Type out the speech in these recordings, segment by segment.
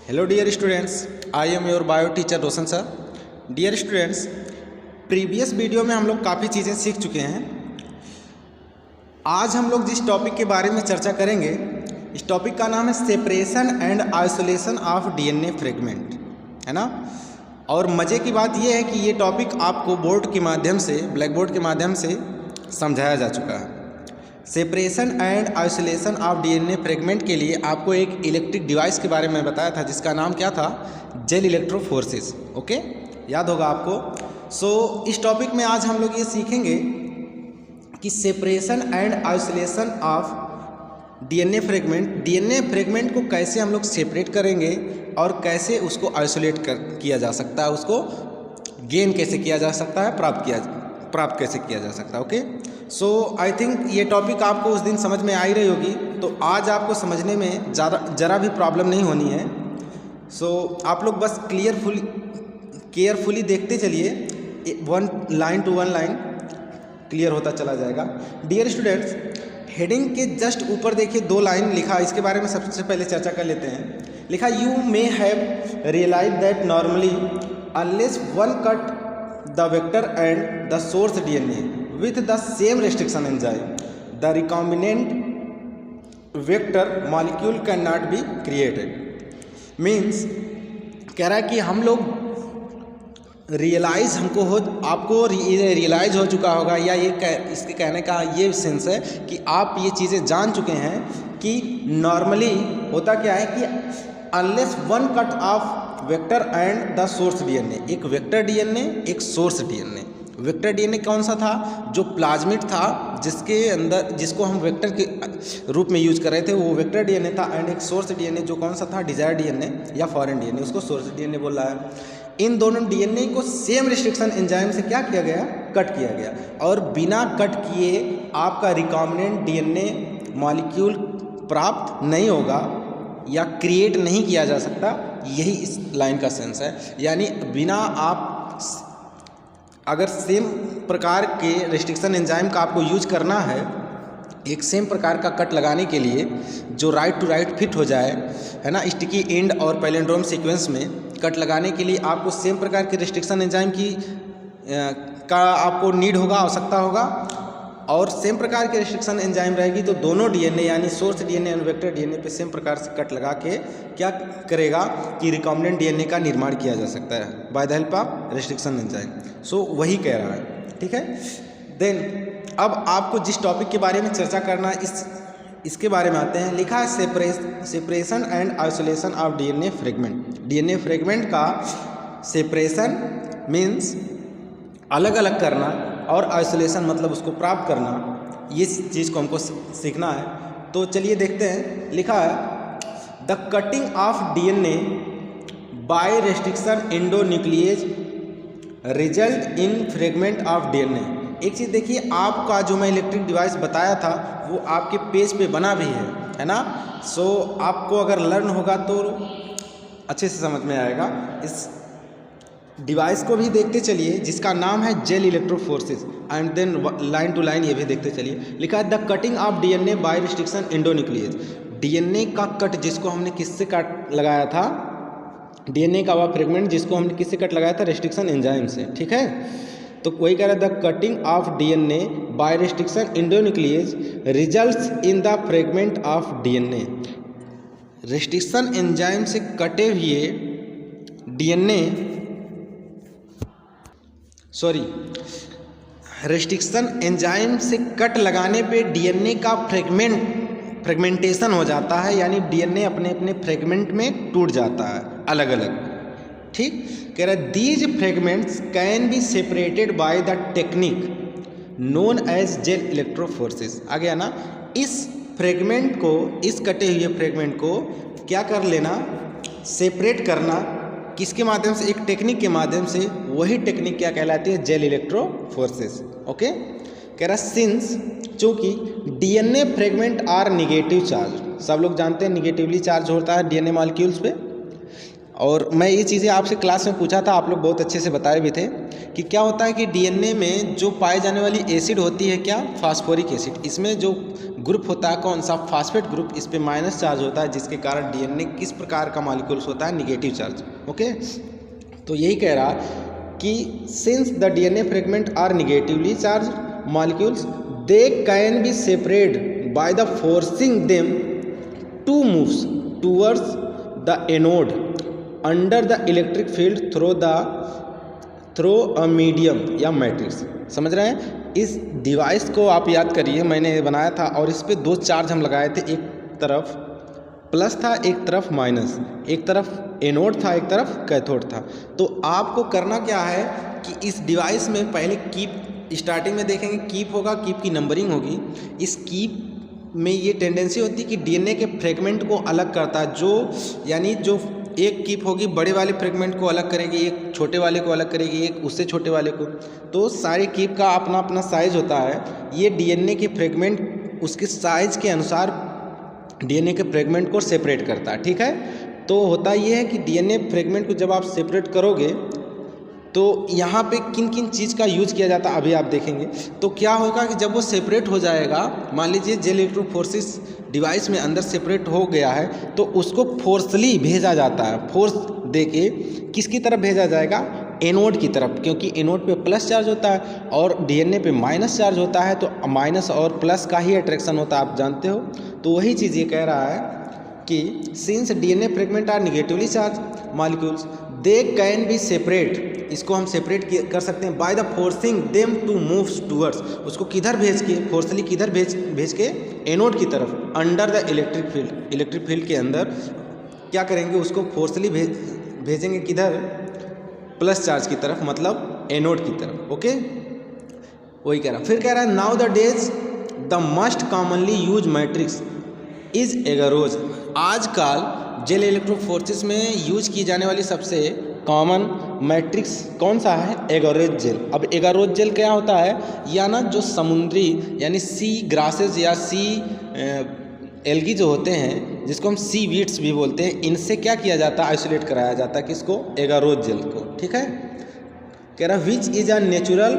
Hello dear students, I am your bio teacher Roshan sir. Dear students, previous video में हम लोग काफ़ी चीज़ें सीख चुके हैं। आज हम लोग जिस टॉपिक के बारे में चर्चा करेंगे, इस टॉपिक का नाम है separation and isolation of DNA fragment, है ना। और मज़े की बात यह है कि ये टॉपिक आपको बोर्ड के माध्यम से, ब्लैक बोर्ड के माध्यम से समझाया जा चुका है। Separation and isolation of DNA fragment के लिए आपको एक इलेक्ट्रिक डिवाइस के बारे में बताया था जिसका नाम क्या था, जेल इलेक्ट्रोफोर्सेस। ओके, याद होगा आपको। सो इस टॉपिक में आज हम लोग ये सीखेंगे कि separation and isolation of DNA fragment को कैसे हम लोग सेपरेट करेंगे और कैसे उसको आइसोलेट किया जा सकता है, उसको गेन कैसे किया जा सकता है, प्राप्त कैसे किया जा सकता है। ओके, सो आई थिंक ये टॉपिक आपको उस दिन समझ में आ ही रही होगी, तो आज आपको समझने में ज़रा भी प्रॉब्लम नहीं होनी है। सो आप लोग बस केयरफुली देखते चलिए, one line to one line clear होता चला जाएगा। डियर स्टूडेंट्स, हेडिंग के जस्ट ऊपर देखिए 2 लाइन लिखा, इसके बारे में सबसे पहले चर्चा कर लेते हैं। लिखा, you may have realise that normally unless one cut the vector and the source DNA with the same restriction enzyme, the recombinant vector molecule cannot be created। Means कह रहा है कि हम लोग आपको रियलाइज हो चुका होगा, या इसके कहने का ये सेंस है कि आप ये चीज़ें जान चुके हैं कि नॉर्मली होता क्या है कि unless one cut off vector and the source DNA, एक वेक्टर डीएनए एक सोर्स डीएनए। वेक्टर डीएनए कौन सा था? जो प्लाज्मिड था, जिसको हम वेक्टर के रूप में यूज कर रहे थे, वो वेक्टर डीएनए था। एंड एक सोर्स डीएनए जो कौन सा था? डिजायर डीएनए या फॉरेन डीएनए, उसको सोर्स डीएनए बोल रहा है। इन दोनों डीएनए को सेम रिस्ट्रिक्शन एंजाइम से क्या किया गया? कट किया गया। और बिना कट किए आपका रिकॉम्बिनेंट डीएनए मॉलिक्यूल प्राप्त नहीं होगा या क्रिएट नहीं किया जा सकता। यही इस लाइन का सेंस है। यानी बिना आप अगर सेम प्रकार के रिस्ट्रिक्शन एंजाइम का आपको यूज करना है, एक सेम प्रकार का कट लगाने के लिए जो राइट टू राइट फिट हो जाए, है ना, स्टिकी एंड और पैलिंड्रोम सीक्वेंस में कट लगाने के लिए आपको सेम प्रकार के रिस्ट्रिक्शन एंजाइम का आपको नीड होगा, आवश्यकता होगा। और सेम प्रकार के रिस्ट्रिक्शन एंजाइम रहेगी तो दोनों डीएनए यानी सोर्स डीएनए और वेक्टर डीएनए पे सेम प्रकार से कट लगा के क्या करेगा कि रिकॉम्बिनेंट डीएनए का निर्माण किया जा सकता है by the help of restriction enzyme. So वही कह रहा है, ठीक है। देन अब आपको जिस टॉपिक के बारे में चर्चा करना है, इसके बारे में आते हैं। लिखा है separation and isolation of DNA fragment. DNA fragment का सेपरेशन मीन्स अलग अलग करना और आइसोलेशन मतलब उसको प्राप्त करना। ये चीज़ को हमको सीखना है। तो चलिए देखते हैं। लिखा है the cutting of DNA by restriction endonuclease result in fragment of DNA. एक चीज़ देखिए, आपका जो मैं इलेक्ट्रिक डिवाइस बताया था वो आपके पेज पे बना भी है ना। सो आपको अगर लर्न होगा तो अच्छे से समझ में आएगा। इस डिवाइस को भी देखते चलिए जिसका नाम है gel electrophoresis. And then line to line ये भी देखते चलिए। लिखा है the cutting of DNA by restriction endonuclease. DNA का कट जिसको हमने किससे कट लगाया था? डीएनए का वह फ्रेगमेंट जिसको हमने किससे कट लगाया था? रिस्ट्रिक्शन एंजाइम से, ठीक है। तो वही कह रहा है the cutting of DNA by restriction endonuclease results in the fragment of DNA. Restriction enzyme से कटे हुए डीएनए रिस्ट्रिक्शन एंजाइम से कट लगाने पे डीएनए का फ्रेगमेंटेशन हो जाता है, यानी डीएनए अपने अपने फ्रेगमेंट में टूट जाता है अलग अलग, ठीक। कह रहा है these fragments can be separated by the technique known as gel electrophoresis. आ गया ना। इस फ्रेगमेंट को, इस कटे हुए फ्रेगमेंट को क्या कर लेना? सेपरेट करना। किसके माध्यम से? एक टेक्निक के माध्यम से। वही टेक्निक क्या कहलाती है? जेल इलेक्ट्रोफोर्सेस। ओके, कह रहा सिंस चूँकि DNA fragment are negative charge, सब लोग जानते हैं निगेटिवली चार्ज होता है डीएनए मॉलिक्यूल्स पे, और मैं ये चीज़ें आपसे क्लास में पूछा था, आप लोग बहुत अच्छे से बताए भी थे कि क्या होता है कि डीएनए में जो पाई जाने वाली एसिड होती है क्या, फास्फोरिक एसिड। इसमें जो ग्रुप होता है कौन सा, फास्फेट ग्रुप, इस पे माइनस चार्ज होता है, जिसके कारण डीएनए किस प्रकार का मॉलिक्यूल्स होता है, निगेटिव चार्ज। ओके, तो यही कह रहा कि since the DNA fragment are negatively charge molecules they can be separate by the forcing them to moves towards the anode under the electric field through a medium या matrix. समझ रहे हैं? इस डिवाइस को आप याद करिए, मैंने बनाया था और इस पे दो चार्ज हम लगाए थे, एक तरफ प्लस था, एक तरफ माइनस, एक तरफ एनोड था, एक तरफ कैथोड था। तो आपको करना क्या है कि इस डिवाइस में पहले कीप, स्टार्टिंग में देखेंगे कीप होगा, कीप की नंबरिंग होगी। इस कीप में ये टेंडेंसी होती है कि डीएनए के फ्रेगमेंट को अलग करता है, जो यानी जो एक कीप होगी बड़े वाले फ्रेगमेंट को अलग करेगी, एक छोटे वाले को अलग करेगी, एक उससे छोटे वाले को। तो सारे कीप का अपना अपना साइज होता है। ये डीएनए के फ्रेगमेंट उसके साइज के अनुसार डीएनए के फ्रेगमेंट को सेपरेट करता है। ठीक है, तो होता ये है कि डीएनए फ्रेगमेंट को जब आप सेपरेट करोगे तो यहाँ पे किन किन चीज़ का यूज किया जाता है अभी आप देखेंगे। तो क्या होगा कि जब वो सेपरेट हो जाएगा, मान लीजिए जेल इलेक्ट्रोफोरेसिस डिवाइस में अंदर सेपरेट हो गया है, तो उसको फोर्सली भेजा जाता है, फोर्स देके किसकी तरफ भेजा जाएगा, एनोड की तरफ, क्योंकि एनोड पे प्लस चार्ज होता है और डीएनए पे माइनस चार्ज होता है, तो माइनस और प्लस का ही अट्रैक्शन होता है, आप जानते हो। तो वही चीज़ ये कह रहा है कि since DNA fragment are negatively charge molecules they can be separate, इसको हम सेपरेट कर सकते हैं by the forcing them to move towards, उसको किधर भेज के, फोर्सली किधर भेज के, एनोड की तरफ, under the electric field, electric field के अंदर क्या करेंगे, उसको फोर्सली भेजेंगे किधर, प्लस चार्ज की तरफ, मतलब एनोड की तरफ। ओके, वही कह रहा। फिर कह रहा है now the days the must commonly use matrix is agarose. आजकल जेल इलेक्ट्रोफोरेसिस में यूज की जाने वाली सबसे कॉमन मैट्रिक्स कौन सा है, एगारोज जेल। अब एगारोज जेल क्या होता है, या ना जो समुद्री यानी सी ग्रासेस या सी एल्गी जो होते हैं, जिसको हम सी वीड्स भी बोलते हैं, इनसे क्या किया जाता है, आइसोलेट कराया जाता है किसको, एगारोज जेल को। ठीक है, कह रहा which is a natural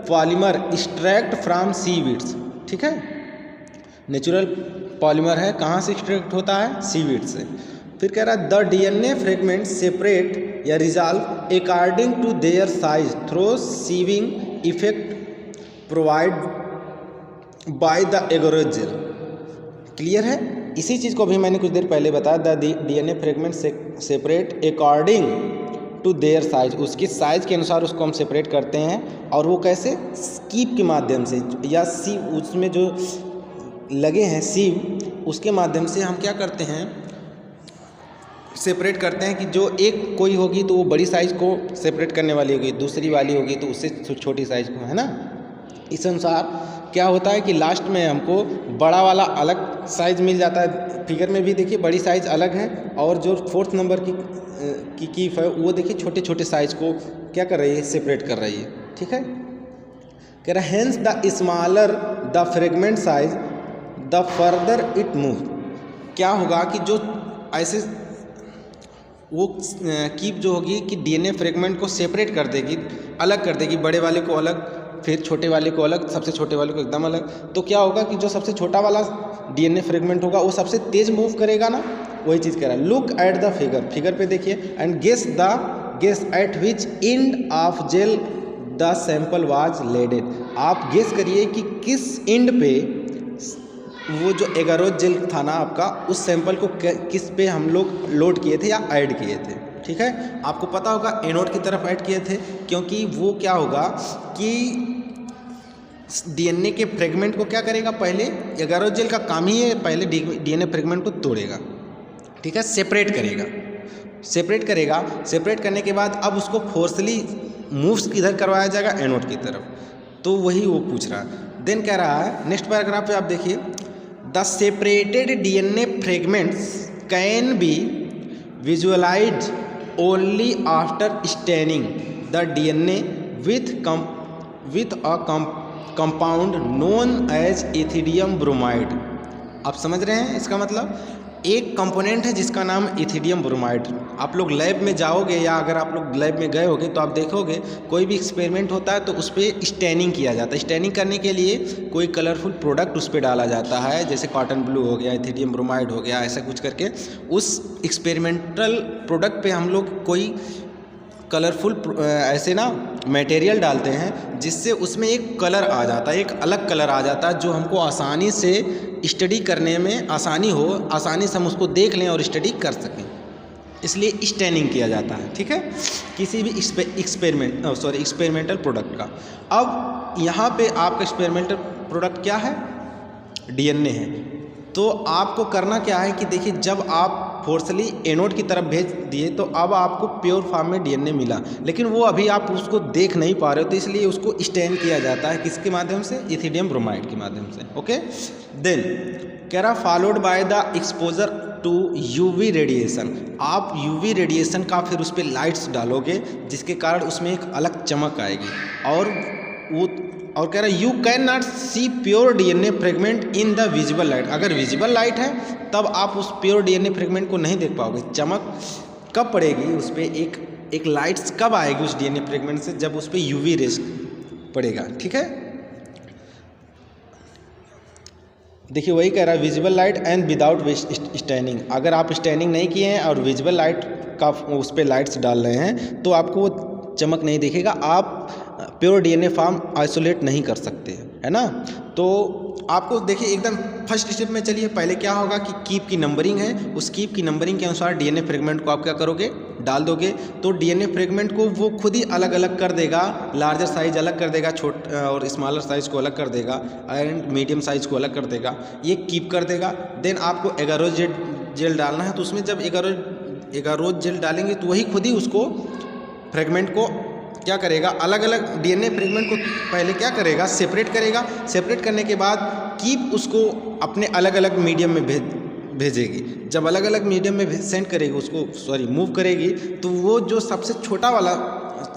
polymer extract from seaweeds. ठीक है, नेचुरल पॉलीमर है, कहाँ से एक्सट्रैक्ट होता है, सी वीड से। फिर कह रहा है द डीएनए फ्रेगमेंट सेपरेट या resolve according to their size through sieving effect provide by the agarose gel. Clear है? इसी चीज़ को भी मैंने कुछ देर पहले बताया, the DNA fragment separate according to their size, उसकी साइज के अनुसार उसको हम सेपरेट करते हैं। और वो कैसे, कीप के माध्यम से, या सी उसमें जो लगे हैं सीव, उसके माध्यम से हम क्या करते हैं, सेपरेट करते हैं कि जो एक कोई होगी तो वो बड़ी साइज़ को सेपरेट करने वाली होगी, दूसरी वाली होगी तो उससे छोटी साइज़ को, है ना। इस अनुसार क्या होता है कि लास्ट में हमको बड़ा वाला अलग साइज़ मिल जाता है। फिगर में भी देखिए बड़ी साइज़ अलग है, और जो फोर्थ नंबर की कीप है वो देखिए छोटे छोटे साइज़ को क्या कर रही है, सेपरेट कर रही है। ठीक है, कह रहा hence the smaller the fragment size the further it move. क्या होगा कि जो ऐसे वो कीप जो होगी कि डीएनए फ्रेगमेंट को सेपरेट कर देगी, अलग कर देगी, बड़े वाले को अलग, फिर छोटे वाले को अलग, सबसे छोटे वाले को एकदम अलग। तो क्या होगा कि जो सबसे छोटा वाला डीएनए फ्रेगमेंट होगा वो सबसे तेज मूव करेगा ना, वही चीज़ कह रहा है। लुक एट द फिगर पे देखिए and guess at which end of gel the sample was loaded. आप गेस करिए कि किस एंड पे वो जो एगारोज जेल था ना आपका, उस सैंपल को किस पे हम लोग लोड किए थे या ऐड किए थे। ठीक है, आपको पता होगा एनोड की तरफ ऐड किए थे, क्योंकि वो क्या होगा कि डीएनए के फ्रेगमेंट को क्या करेगा, पहले एगारोज जेल का काम ही है, पहले डीएनए फ्रेगमेंट को तोड़ेगा। ठीक है, सेपरेट करेगा, सेपरेट करने के बाद अब उसको फोर्सली मूव्स किधर करवाया जाएगा, एनोड की तरफ। तो वही वो पूछ रहा है। देन कह रहा है नेक्स्ट पैराग्राफ पे आप देखिए, the separated DNA fragments can be visualised only after staining the DNA with a compound known as ethidium bromide. आप समझ रहे हैं इसका मतलब, एक कंपोनेंट है जिसका नाम इथिडियम ब्रोमाइड। आप लोग लैब में जाओगे या अगर आप लोग लैब में गए होगे तो आप देखोगे कोई भी एक्सपेरिमेंट होता है तो उस पर स्टैनिंग किया जाता है। स्टैनिंग करने के लिए कोई कलरफुल प्रोडक्ट उस पर डाला जाता है, जैसे कॉटन ब्लू हो गया, इथिडियम ब्रोमाइड हो गया, ऐसा कुछ करके उस एक्सपेरिमेंटल प्रोडक्ट पे हम लोग कोई कलरफुल ऐसे ना मटेरियल डालते हैं जिससे उसमें एक कलर आ जाता है, एक अलग कलर आ जाता है जो हमको आसानी से स्टडी करने में आसानी हो, आसानी से हम उसको देख लें और स्टडी कर सकें, इसलिए स्टैनिंग किया जाता है। ठीक है, किसी भी एक्सपेरिमेंटल प्रोडक्ट का। अब यहाँ पे आपका एक्सपेरिमेंटल प्रोडक्ट क्या है? डीएनए है। तो आपको करना क्या है कि देखिए, जब आप फोर्सली एनोड की तरफ भेज दिए तो अब आपको प्योर फॉर्म में डीएनए मिला, लेकिन वो अभी आप उसको देख नहीं पा रहे हो, तो इसलिए उसको स्टैन किया जाता है किसके माध्यम से? इथिडियम ब्रोमाइड के माध्यम से। ओके, देन कह रहा followed by the exposure to UV radiation. आप यूवी रेडिएशन का फिर उस पर लाइट्स डालोगे जिसके कारण उसमें एक अलग चमक आएगी। और कह रहा है you can not see pure DNA fragment in the visible light. अगर विजिबल लाइट है तब आप उस प्योर डीएनए फ्रेगमेंट को नहीं देख पाओगे। चमक कब पड़ेगी उस पर, एक लाइट्स कब आएगी उस डीएनए फ्रेगमेंट से? जब उस पर यूवी रेस पड़ेगा। ठीक है, देखिए वही कह रहा है visible light and without staining. अगर आप स्टैनिंग नहीं किए हैं और विजिबल लाइट का उस पर लाइट्स डाल रहे हैं तो आपको वो चमक नहीं दिखेगा, आप प्योर डीएनए फॉर्म आइसोलेट नहीं कर सकते, है ना। तो आपको देखिए एकदम फर्स्ट स्टेप में चलिए, पहले क्या होगा कि कीप की नंबरिंग है, उस कीप की नंबरिंग के अनुसार डीएनए फ्रेगमेंट को आप क्या करोगे? डाल दोगे। तो डीएनए फ्रेगमेंट को वो खुद ही अलग अलग कर देगा, लार्जर साइज अलग कर देगा, और स्मॉलर साइज को अलग कर देगा, एंड मीडियम साइज को अलग कर देगा, ये कीप कर देगा। देन आपको एगारोज जेल डालना है, तो उसमें जब एगारोज जेल डालेंगे तो वही खुद ही उसको फ्रेगमेंट को क्या करेगा? अलग अलग डीएनए फ्रेगमेंट को पहले क्या करेगा? सेपरेट करेगा। सेपरेट करने के बाद कीप उसको अपने अलग अलग मीडियम में भेजेगी। जब अलग अलग मीडियम में सेंड करेगी उसको, मूव करेगी, तो वो जो सबसे छोटा वाला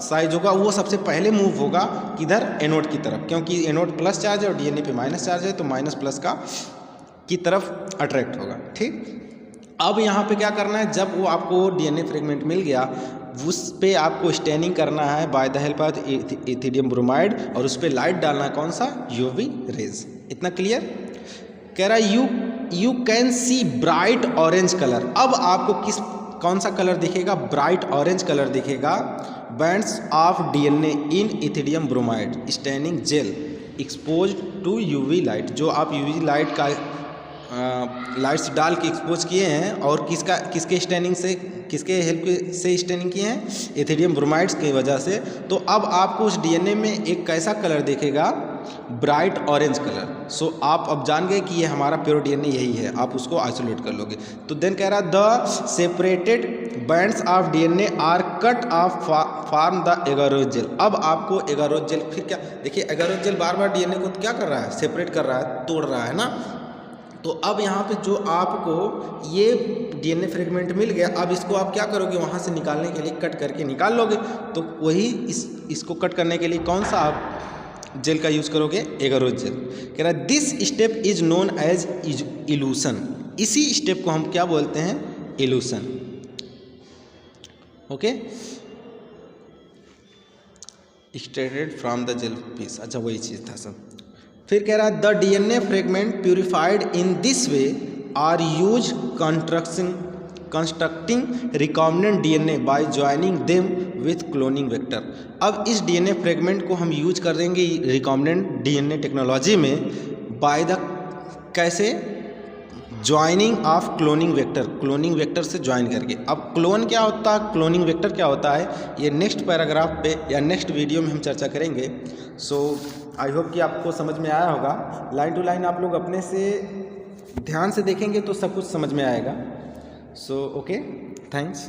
साइज होगा वो सबसे पहले मूव होगा किधर? एनोड की तरफ, क्योंकि एनोड प्लस चार्ज है और डीएनए पे माइनस चार्ज है, तो माइनस प्लस की तरफ अट्रैक्ट होगा। ठीक, अब यहाँ पे क्या करना है? जब वो आपको डीएनए फ्रेगमेंट मिल गया, उस पे आपको स्टैनिंग करना है by the help of ethidium bromide, और उस पर लाइट डालना है, कौन सा? UV rays. इतना क्लियर? कह रहा है you can see bright orange colour. अब आपको कौन सा कलर दिखेगा? ब्राइट ऑरेंज कलर दिखेगा। Bands of DNA in ethidium bromide staining gel exposed to UV light. जो आप यूवी लाइट का लाइट्स डाल के एक्सपोज किए हैं, और किसके स्टैनिंग से, किसके हेल्प से स्टैनिंग किए हैं? इथिडियम ब्रोमाइड्स की वजह से। तो अब आपको उस डीएनए में एक कैसा कलर दिखेगा? Bright orange colour. सो आप अब जान गए कि ये हमारा प्योर डीएनए यही है, आप उसको आइसोलेट कर लोगे। तो देन कह रहा the separated bands of DNA are cut off from the agarose gel. अब आपको एगारोज जेल, फिर क्या देखिए, एगारोज जेल बार बार डीएनए को क्या कर रहा है? सेपरेट कर रहा है, तोड़ रहा है ना। तो अब यहाँ पे जो आपको ये डीएनए फ्रेगमेंट मिल गया, अब इसको आप क्या करोगे? वहाँ से निकालने के लिए कट करके निकाल लोगे। तो वही इसको कट करने के लिए कौन सा आप जेल का यूज़ करोगे? Agarose gel. कह रहा है this step is known as elution. इसी स्टेप को हम क्या बोलते हैं? Elution. Okay, extracted from the gel piece. अच्छा, वही चीज़ था सब। फिर कह रहा है the DNA fragment purified in this way are use constructing recombinant DNA by joining them with cloning vector. अब इस डीएनए फ्रेगमेंट को हम यूज कर देंगे रिकॉम्बिनेंट डीएनए टेक्नोलॉजी में बाय द कैसे? Joining of cloning vector, cloning vector से join करके। अब क्लोन क्या होता है, क्लोनिंग वेक्टर क्या होता है, ये नेक्स्ट पैराग्राफ पे या नेक्स्ट वीडियो में हम चर्चा करेंगे। सो आई होप कि आपको समझ में आया होगा। लाइन टू लाइन आप लोग अपने से ध्यान से देखेंगे तो सब कुछ समझ में आएगा। So okay, thanks.